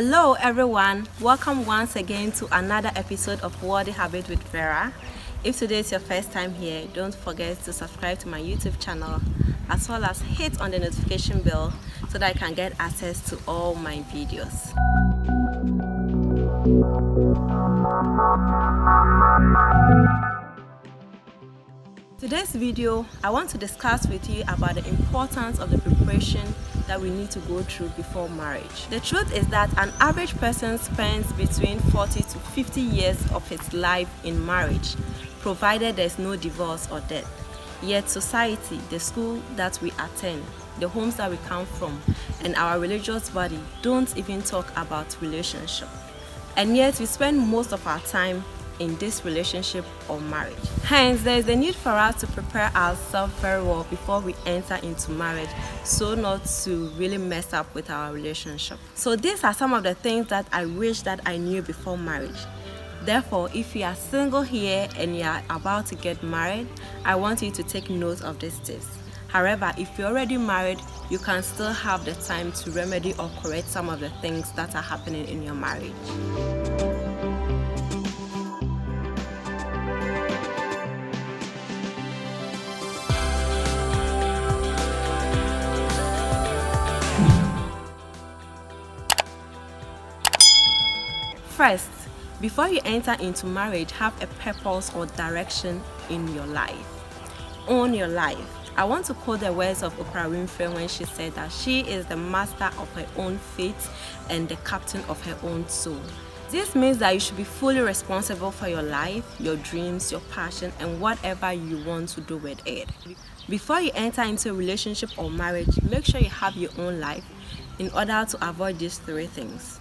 Hello everyone, welcome once again to another episode of Worthy Habit with Vera. If today is your first time here, don't forget to subscribe to my YouTube channel as well as hit on the notification bell so that I can get access to all my videos. Today's video, I want to discuss with you about the importance of the preparation that we need to go through before marriage. The truth is that an average person spends between 40 to 50 years of his life in marriage, provided there's no divorce or death. Yet society, the school that we attend, the homes that we come from, and our religious body don't even talk about relationship. And yet we spend most of our time in this relationship or marriage. Hence, there is a need for us to prepare ourselves very well before we enter into marriage, so not to really mess up with our relationship. So these are some of the things that I wish that I knew before marriage. Therefore, if you are single here and you are about to get married, I want you to take note of these tips. However, if you're already married, you can still have the time to remedy or correct some of the things that are happening in your marriage. First, before you enter into marriage, have a purpose or direction in your life. Own your life. I want to quote the words of Oprah Winfrey when she said that she is the master of her own fate and the captain of her own soul. This means that you should be fully responsible for your life, your dreams, your passion, and whatever you want to do with it. Before you enter into a relationship or marriage, make sure you have your own life in order to avoid these three things.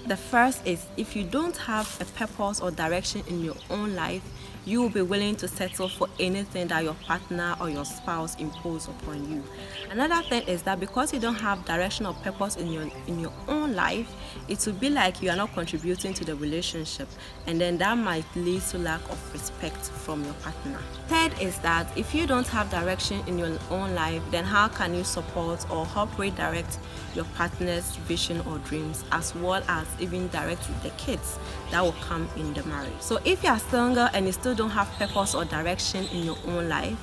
The first is, if you don't have a purpose or direction in your own life, you will be willing to settle for anything that your partner or your spouse impose upon you. Another thing is that because you don't have direction or purpose in your own life, it will be like you are not contributing to the relationship, and then that might lead to lack of respect from your partner. Third is that if you don't have direction in your own life, then how can you support or help redirect your partner's vision or dreams, as well as even direct the kids that will come in the marriage? So if you are single and you still don't have purpose or direction in your own life,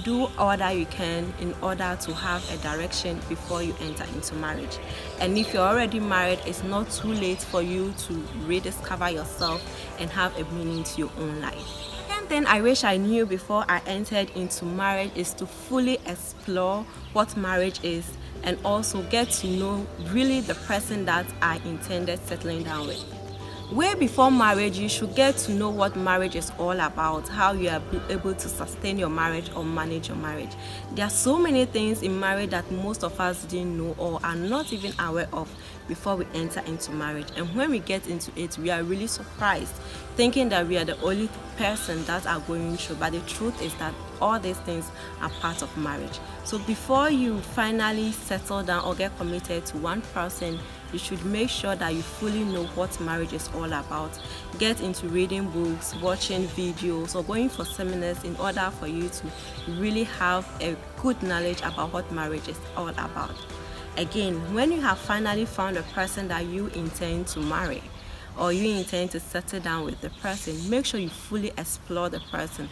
do all that you can in order to have a direction before you enter into marriage. And if you're already married, it's not too late for you to rediscover yourself and have a meaning to your own life. Second thing I wish I knew before I entered into marriage is to fully explore what marriage is and also get to know really the person that I intended settling down with. Way before marriage, you should get to know what marriage is all about, how you are able to sustain your marriage or manage your marriage. There are so many things in marriage that most of us didn't know or are not even aware of before we enter into marriage. And when we get into it, we are really surprised, thinking that we are the only person that are going through. But the truth is that all these things are part of marriage. So before you finally settle down or get committed to one person, you should make sure that you fully know what marriage is all about. Get into reading books, watching videos, or going for seminars in order for you to really have a good knowledge about what marriage is all about. Again, when you have finally found a person that you intend to marry, or you intend to settle down with the person, make sure you fully explore the person.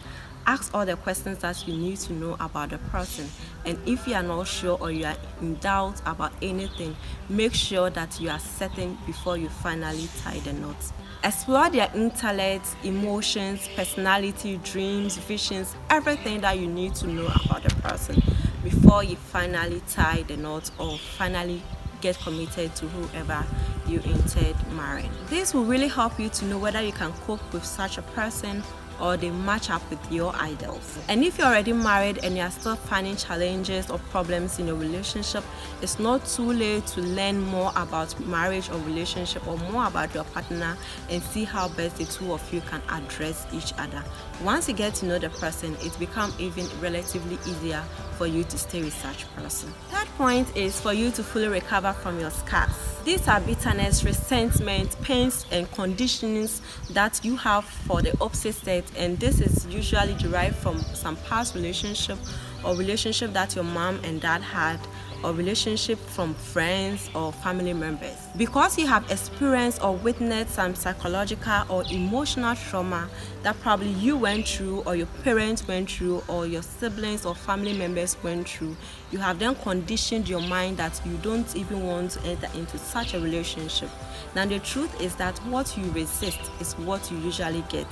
Ask all the questions that you need to know about the person. And if you are not sure or you are in doubt about anything, make sure that you are certain before you finally tie the knot. Explore their intellect, emotions, personality, dreams, visions, everything that you need to know about the person before you finally tie the knot or finally get committed to whoever you intend marrying. This will really help you to know whether you can cope with such a person or they match up with your ideals. And if you're already married and you're still finding challenges or problems in your relationship, it's not too late to learn more about marriage or relationship or more about your partner and see how best the two of you can address each other. Once you get to know the person, it becomes even relatively easier for you to stay with such person. Third point is for you to fully recover from your scars. These are bitterness, resentment, pains, and conditionings that you have for the opposite sex, and this is usually derived from some past relationship or relationship that your mom and dad had, or relationship from friends or family members. Because you have experienced or witnessed some psychological or emotional trauma that probably you went through, or your parents went through, or your siblings or family members went through, you have then conditioned your mind that you don't even want to enter into such a relationship. Now the truth is that what you resist is what you usually get,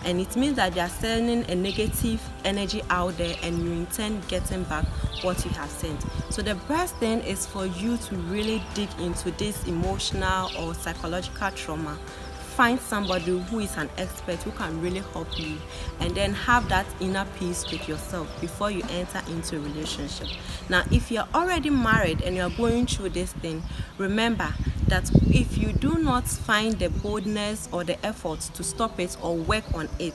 and it means that they are sending a negative energy out there and you intend getting back what you have sent. So the best thing is for you to really dig into this emotional or psychological trauma. Find somebody who is an expert who can really help you, and then have that inner peace with yourself before you enter into a relationship. Now if you're already married and you're going through this thing, remember that if you do not find the boldness or the effort to stop it or work on it,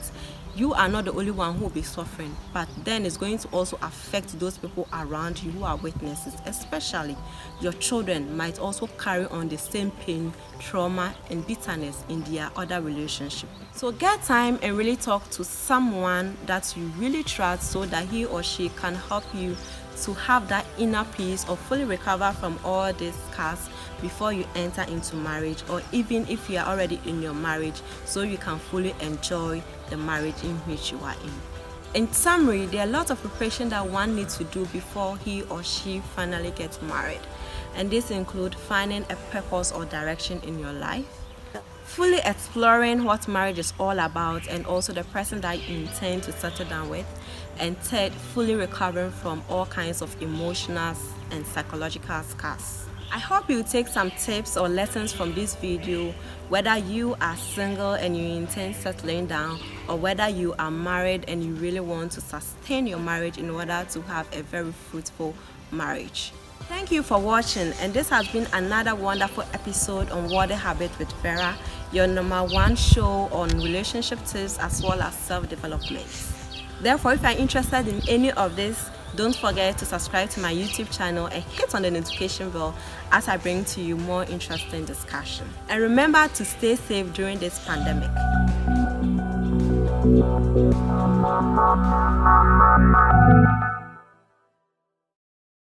you are not the only one who will be suffering, but then it's going to also affect those people around you who are witnesses. Especially your children might also carry on the same pain, trauma and bitterness in their other relationship. So get time and really talk to someone that you really trust, so that he or she can help you to have that inner peace or fully recover from all these scars before you enter into marriage, or even if you are already in your marriage, so you can fully enjoy the marriage in which you are in. In summary, there are a lot of preparation that one needs to do before he or she finally gets married, and this include finding a purpose or direction in your life, fully exploring what marriage is all about and also the person that you intend to settle down with, and third, fully recovering from all kinds of emotional and psychological scars. I hope you take some tips or lessons from this video, whether you are single and you intend settling down, or whether you are married and you really want to sustain your marriage in order to have a very fruitful marriage. Thank you for watching, and this has been another wonderful episode on Worthy Habit with Vera, your #1 show on relationship tips as well as self-development. Therefore, if you are interested in any of this, don't forget to subscribe to my YouTube channel and hit on the notification bell as I bring to you more interesting discussion. And remember to stay safe during this pandemic.